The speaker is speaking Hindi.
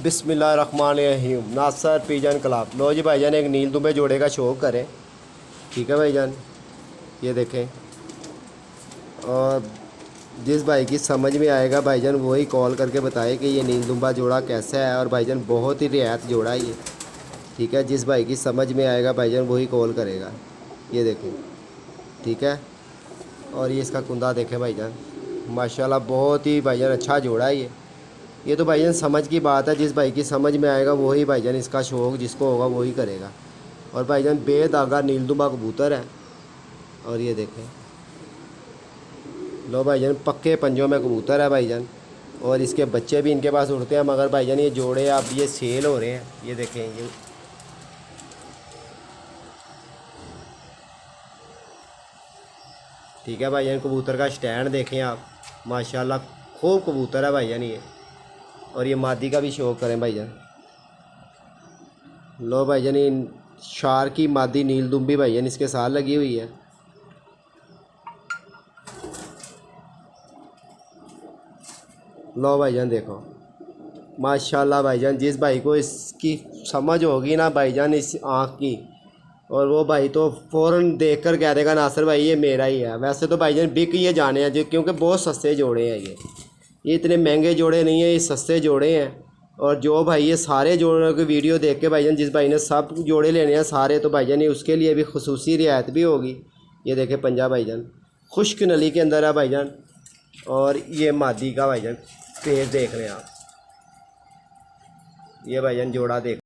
बिस्मिल्लाहिर्रहमानिर्रहीम। नासर पिजन क्लब। लो जी भाईजान, एक नील दुम्बे जोड़े का शौक़ करें, ठीक है भाईजान। ये देखें, और जिस भाई की समझ में आएगा भाईजान वही कॉल करके बताए कि ये नील दुम्बा जोड़ा कैसा है। और भाईजान बहुत ही रियायत जोड़ा है ये, ठीक है। जिस भाई की समझ में आएगा भाईजान वही कॉल करेगा। ये देखें, ठीक है। और ये इसका कुंदा देखें भाईजान, माशाल्लाह बहुत ही भाईजान अच्छा जोड़ा है ये तो भाईजान समझ की बात है। जिस भाई की समझ में आएगा वही भाईजान इसका शौक़ जिसको होगा वही करेगा। और भाईजान बेदागा नीलदुम्बा कबूतर है। और ये देखें, लो भाईजान पक्के पंजों में कबूतर है भाईजान। और इसके बच्चे भी इनके पास उड़ते हैं, मगर भाईजान ये जोड़े अब ये सेल हो रहे हैं। ये देखें, ये ठीक है भाईजान। कबूतर का स्टैंड देखें आप, माशाल्लाह खूब कबूतर है भाईजान ये। और ये मादी का भी शौक़ करें भाईजान। लो भाईजान, ये शार की मादी नील दुम्बी भाईजान इसके साथ लगी हुई है। लो भाईजान देखो, माशाल्लाह भाईजान। जिस भाई को इसकी समझ होगी ना भाईजान इस आँख की, और वो भाई तो फ़ौरन देखकर कह देगा नासिर भाई ये मेरा ही है। वैसे तो भाईजान बिक ये जाने हैं जो, क्योंकि बहुत सस्ते जोड़े हैं ये इतने महंगे जोड़े नहीं हैं, ये सस्ते जोड़े हैं। और जो भाई ये सारे जोड़ों की वीडियो देख के भाईजान, जिस भाई ने सब जोड़े लेने हैं सारे, तो भाईजान ये उसके लिए भी खुसूसी रियायत भी होगी। ये देखे पंजा भाईजान खुश्क नली के अंदर है भाईजान। और ये मादी का भाईजान पेज देख रहे हैं आप। ये भाईजान जोड़ा देख